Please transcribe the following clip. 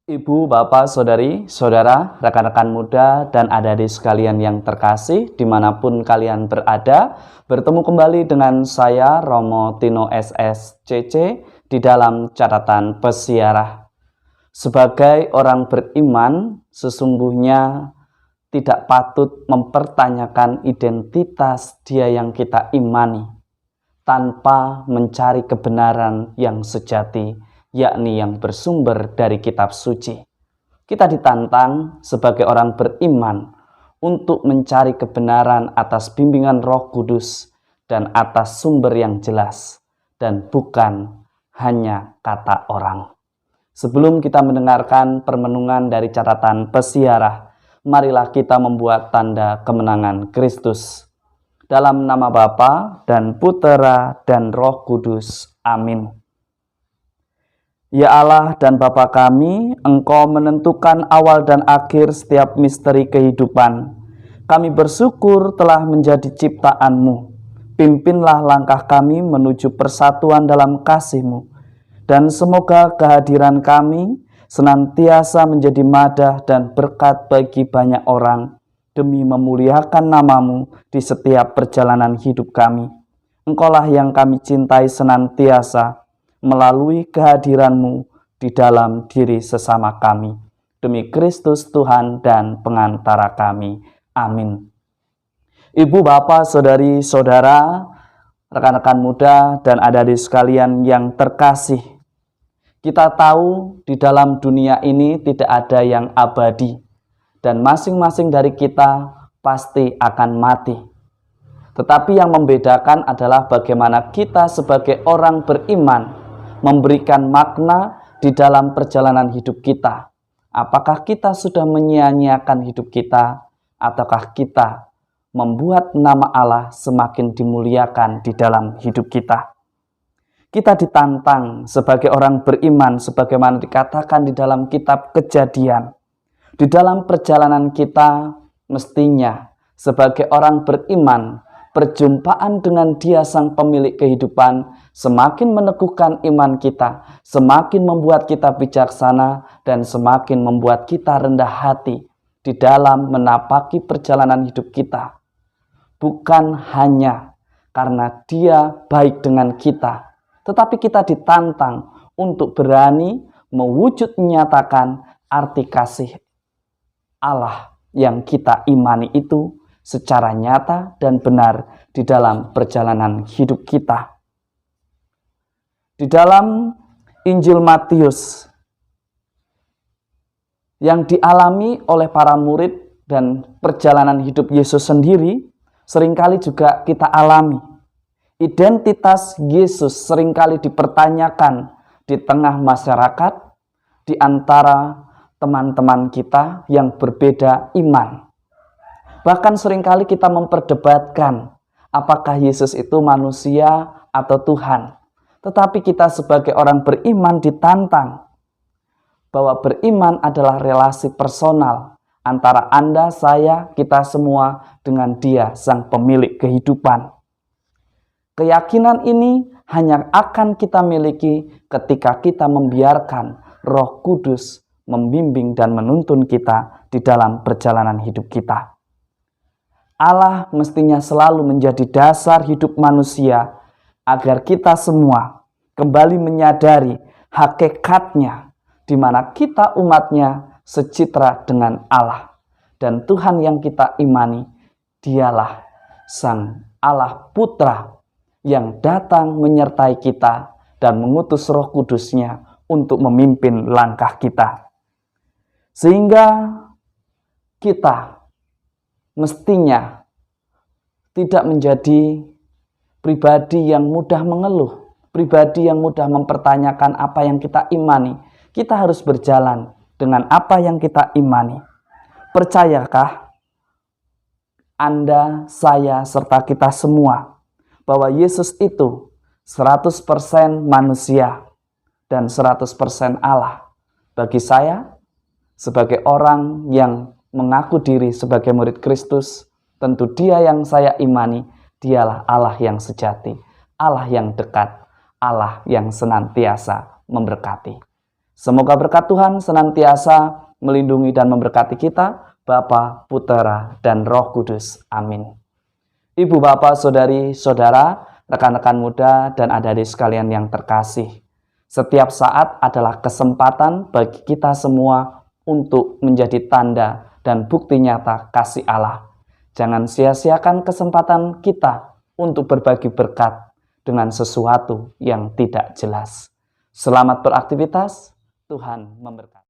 Ibu, Bapak, Saudari, Saudara, rekan-rekan muda, dan adik-adik sekalian yang terkasih, dimanapun kalian berada, bertemu kembali dengan saya, Romo Tino SSCC, di dalam catatan pesiarah. Sebagai orang beriman, sesungguhnya tidak patut mempertanyakan identitas dia yang kita imani, tanpa mencari kebenaran yang sejati, yakni yang bersumber dari kitab suci. Kita ditantang sebagai orang beriman untuk mencari kebenaran atas bimbingan Roh Kudus dan atas sumber yang jelas, dan bukan hanya kata orang. Sebelum kita mendengarkan permenungan dari catatan pesiarah, marilah kita membuat tanda kemenangan Kristus. Dalam nama Bapa dan Putera dan Roh Kudus. Amin. Ya Allah dan Bapa kami, Engkau menentukan awal dan akhir setiap misteri kehidupan. Kami bersyukur telah menjadi ciptaan-Mu. Pimpinlah langkah kami menuju persatuan dalam kasih-Mu. Dan semoga kehadiran kami senantiasa menjadi madah dan berkat bagi banyak orang, demi memuliakan nama-Mu di setiap perjalanan hidup kami. Engkaulah yang kami cintai senantiasa, melalui kehadiran-Mu di dalam diri sesama kami. Demi Kristus Tuhan dan pengantara kami. Amin. Ibu, Bapak, Saudari, Saudara, rekan-rekan muda, dan adik-adik sekalian yang terkasih, kita tahu di dalam dunia ini tidak ada yang abadi, dan masing-masing dari kita pasti akan mati. Tetapi yang membedakan adalah bagaimana kita sebagai orang beriman memberikan makna di dalam perjalanan hidup kita. Apakah kita sudah menyia-nyiakan hidup kita, ataukah kita membuat nama Allah semakin dimuliakan di dalam hidup kita? Kita ditantang sebagai orang beriman, sebagaimana dikatakan di dalam kitab Kejadian. Di dalam perjalanan kita, mestinya sebagai orang beriman, perjumpaan dengan Dia sang pemilik kehidupan semakin meneguhkan iman kita, semakin membuat kita bijaksana, dan semakin membuat kita rendah hati di dalam menapaki perjalanan hidup kita. Bukan hanya karena Dia baik dengan kita, tetapi kita ditantang untuk berani mewujud menyatakan arti kasih Allah yang kita imani itu secara nyata dan benar di dalam perjalanan hidup kita. Di dalam Injil Matius yang dialami oleh para murid dan perjalanan hidup Yesus sendiri, seringkali juga kita alami. Identitas Yesus seringkali dipertanyakan di tengah masyarakat, di antara teman-teman kita yang berbeda iman. Bahkan seringkali kita memperdebatkan apakah Yesus itu manusia atau Tuhan. Tetapi kita sebagai orang beriman ditantang bahwa beriman adalah relasi personal antara Anda, saya, kita semua dengan Dia, sang pemilik kehidupan. Keyakinan ini hanya akan kita miliki ketika kita membiarkan Roh Kudus membimbing dan menuntun kita di dalam perjalanan hidup kita. Allah mestinya selalu menjadi dasar hidup manusia agar kita semua kembali menyadari hakikatnya di mana kita umatnya secitra dengan Allah. Dan Tuhan yang kita imani, Dialah Sang Allah Putra yang datang menyertai kita dan mengutus Roh Kudus-Nya untuk memimpin langkah kita. Sehingga kita mestinya tidak menjadi pribadi yang mudah mengeluh, pribadi yang mudah mempertanyakan apa yang kita imani. Kita harus berjalan dengan apa yang kita imani. Percayakah Anda, saya, serta kita semua bahwa Yesus itu 100% manusia dan 100% Allah? Bagi saya, sebagai orang yang mengaku diri sebagai murid Kristus, tentu Dia yang saya imani, Dialah Allah yang sejati, Allah yang dekat, Allah yang senantiasa memberkati. Semoga berkat Tuhan senantiasa melindungi dan memberkati kita, Bapa, Putera, dan Roh Kudus. Amin. Ibu, Bapak, Saudari, Saudara, rekan-rekan muda, dan adik-adik sekalian yang terkasih. Setiap saat adalah kesempatan bagi kita semua untuk menjadi tanda dan bukti nyata kasih Allah. Jangan sia-siakan kesempatan kita untuk berbagi berkat dengan sesuatu yang tidak jelas. Selamat beraktivitas, Tuhan memberkati.